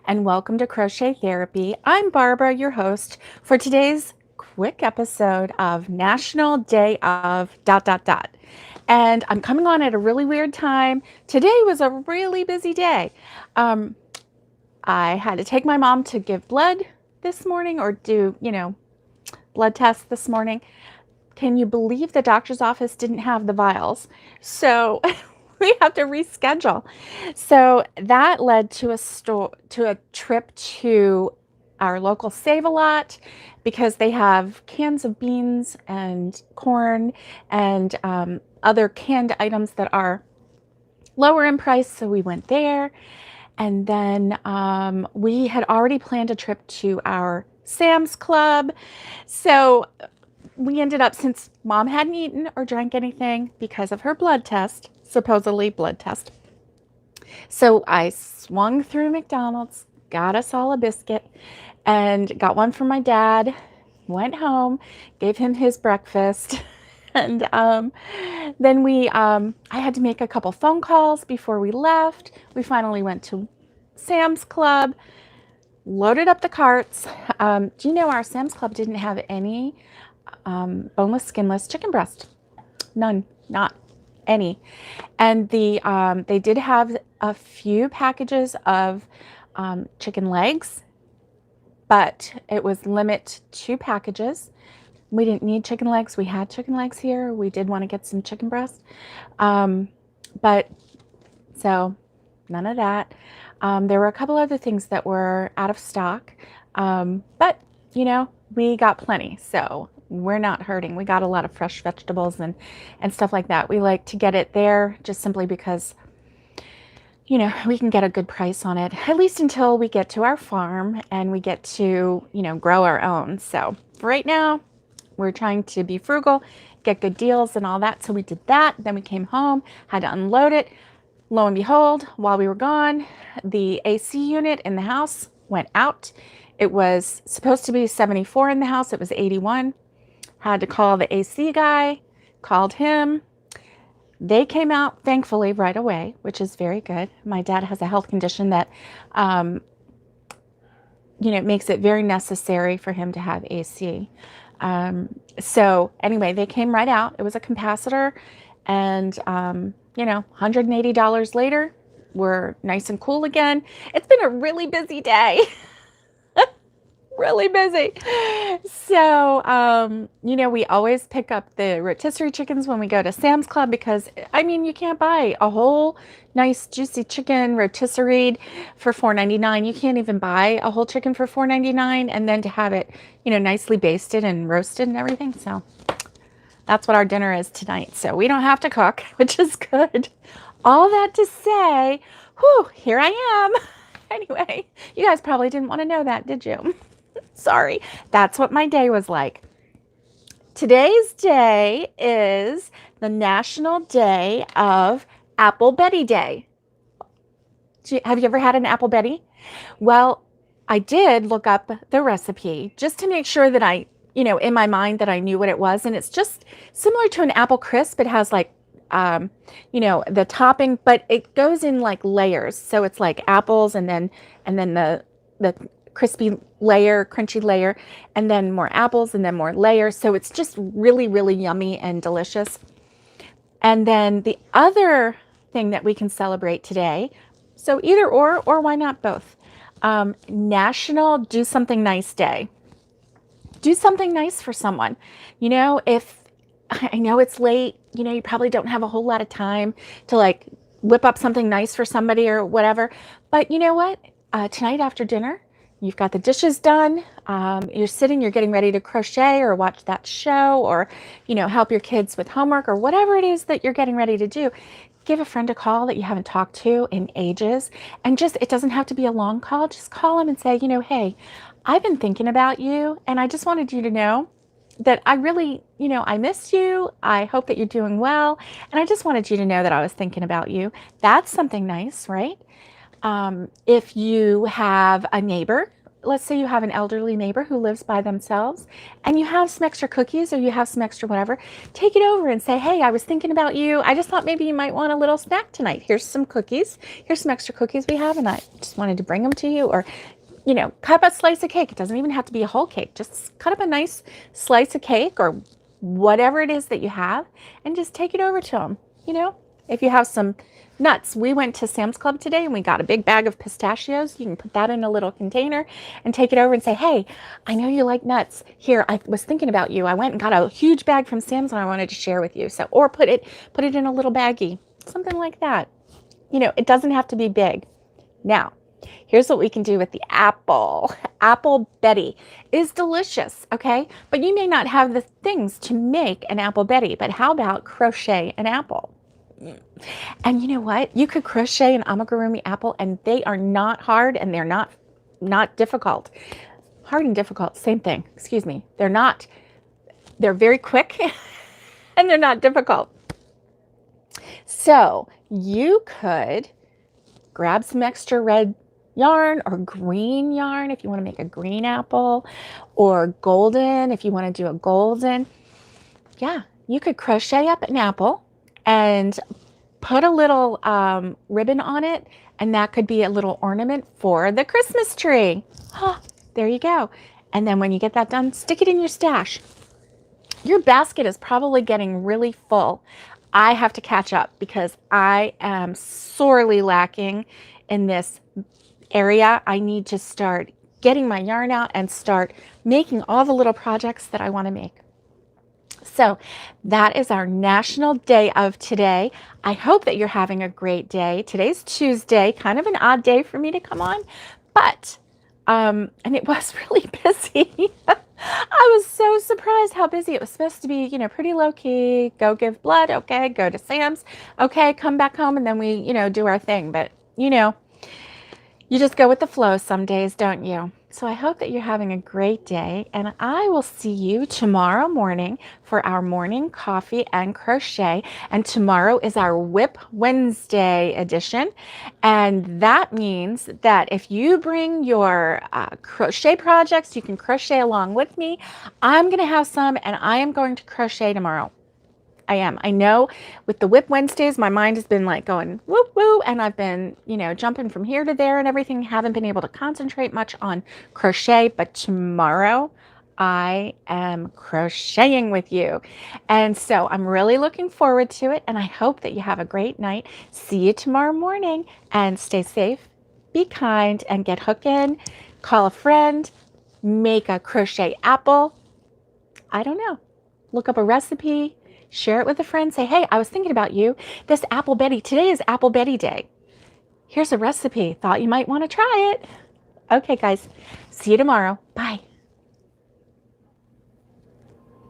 and welcome to Crochet Therapy. I'm Barbara, your host, for today's quick episode of National Day of ... And I'm coming on at a really weird time. Today was a really busy day. Um, I had to take my mom to give blood this morning or do, blood tests this morning. Can you believe the doctor's office didn't have the vials? So we have to reschedule. So that led to a trip to our local Save-A-Lot because they have cans of beans and corn and other canned items that are lower in price. So we went there. And then we had already planned a trip to our Sam's Club. So we ended up, since mom hadn't eaten or drank anything because of her blood test, supposedly blood test. So I swung through McDonald's, got us all a biscuit, and got one for my dad, went home, gave him his breakfast. And then I had to make a couple phone calls before we left. We finally went to Sam's Club, loaded up the carts. Do you know our Sam's Club didn't have any boneless, skinless chicken breast? None, not any. And they did have a few packages of chicken legs, but it was limit 2 packages. We didn't need chicken legs. We had chicken legs here. We did want to get some chicken breast. But so none of that. There were a couple other things that were out of stock. But we got plenty. So we're not hurting. We got a lot of fresh vegetables and stuff like that. We like to get it there just simply because, we can get a good price on it, at least until we get to our farm and we get to, grow our own. So for right now, we're trying to be frugal, get good deals and all that. So we did that. Then we came home, had to unload it. Lo and behold, while we were gone, the AC unit in the house went out. It was supposed to be 74 in the house. It was 81. Had to call the AC guy, called him. They came out, thankfully, right away, which is very good. My dad has a health condition that, makes it very necessary for him to have AC. So anyway, they came right out. It was a capacitor, and, $180 later, we're nice and cool again. It's been a really busy day. Really busy. So, we always pick up the rotisserie chickens when we go to Sam's Club because, you can't buy a whole nice juicy chicken rotisserie for $4.99. You can't even buy a whole chicken for $4.99 and then to have it, nicely basted and roasted and everything. So that's what our dinner is tonight. So we don't have to cook, which is good. All that to say, here I am. Anyway, you guys probably didn't want to know that, did you? Sorry. That's what my day was like. Today's day is the National Day of Apple Betty Day. Have you ever had an Apple Betty? Well, I did look up the recipe just to make sure that I, in my mind that I knew what it was. And it's just similar to an apple crisp. It has like, the topping, but it goes in like layers. So it's like apples and then the crispy layer, crunchy layer, and then more apples and then more layers. So it's just really, really yummy and delicious. And then the other thing that we can celebrate today, so either or why not both? National Do Something Nice Day. Do something nice for someone. If I know it's late, you probably don't have a whole lot of time to like whip up something nice for somebody or whatever. But you know what? Tonight after dinner, you've got the dishes done. You're getting ready to crochet or watch that show or, help your kids with homework or whatever it is that you're getting ready to do. Give a friend a call that you haven't talked to in ages. And it doesn't have to be a long call. Just call them and say, hey, I've been thinking about you. And I just wanted you to know that I really, I miss you. I hope that you're doing well. And I just wanted you to know that I was thinking about you. That's something nice, right? If you have a neighbor let's say you have an elderly neighbor who lives by themselves and you have some extra cookies or you have some extra whatever, take it over and say, hey, I was thinking about you. I just thought maybe you might want a little snack tonight. Here's some cookies. Here's some extra cookies we have, and I just wanted to bring them to you. Or, cut up a slice of cake. It doesn't even have to be a whole cake. Just cut up a nice slice of cake or whatever it is that you have and just take it over to them. If you have some nuts, we went to Sam's Club today and we got a big bag of pistachios. You can put that in a little container and take it over and say, hey, I know you like nuts. Here, I was thinking about you. I went and got a huge bag from Sam's and I wanted to share with you. So, or put it in a little baggie, something like that. It doesn't have to be big. Now, here's what we can do with the apple. Apple Betty is delicious, okay? But you may not have the things to make an apple Betty, but how about crochet an apple? And you know what? You could crochet an amigurumi apple and they are not hard and they're not difficult. Hard and difficult, same thing. Excuse me. They're very quick and they're not difficult. So you could grab some extra red yarn or green yarn if you want to make a green apple, or golden if you want to do a golden. Yeah, you could crochet up an apple and put a little ribbon on it, and that could be a little ornament for the Christmas tree. There you go. And then when you get that done, stick it in your stash. Your basket is probably getting really full. I have to catch up because I am sorely lacking in this area. I need to start getting my yarn out and start making all the little projects that I want to make. So that is our national day of today. I hope that you're having a great day. Today's Tuesday, kind of an odd day for me to come on, but, and it was really busy. I was so surprised how busy it was supposed to be, pretty low key, go give blood. Okay. Go to Sam's. Okay. Come back home. And then we, do our thing. But, you just go with the flow some days, don't you? So I hope that you're having a great day, and I will see you tomorrow morning for our morning coffee and crochet. And tomorrow is our Whip Wednesday edition. And that means that if you bring your crochet projects, you can crochet along with me. I'm going to have some, and I am going to crochet tomorrow. I am. I know with the Whip Wednesdays, my mind has been like going whoop, whoop, and I've been, jumping from here to there and everything. Haven't been able to concentrate much on crochet, but tomorrow I am crocheting with you. And so I'm really looking forward to it, and I hope that you have a great night. See you tomorrow morning, and stay safe, be kind, and get hooking. Call a friend, make a crochet apple. I don't know. Look up a recipe. Share it with a friend. Say, hey, I was thinking about you. This Apple Betty, today is Apple Betty Day. Here's a recipe. Thought you might want to try it. Okay, guys. See you tomorrow. Bye.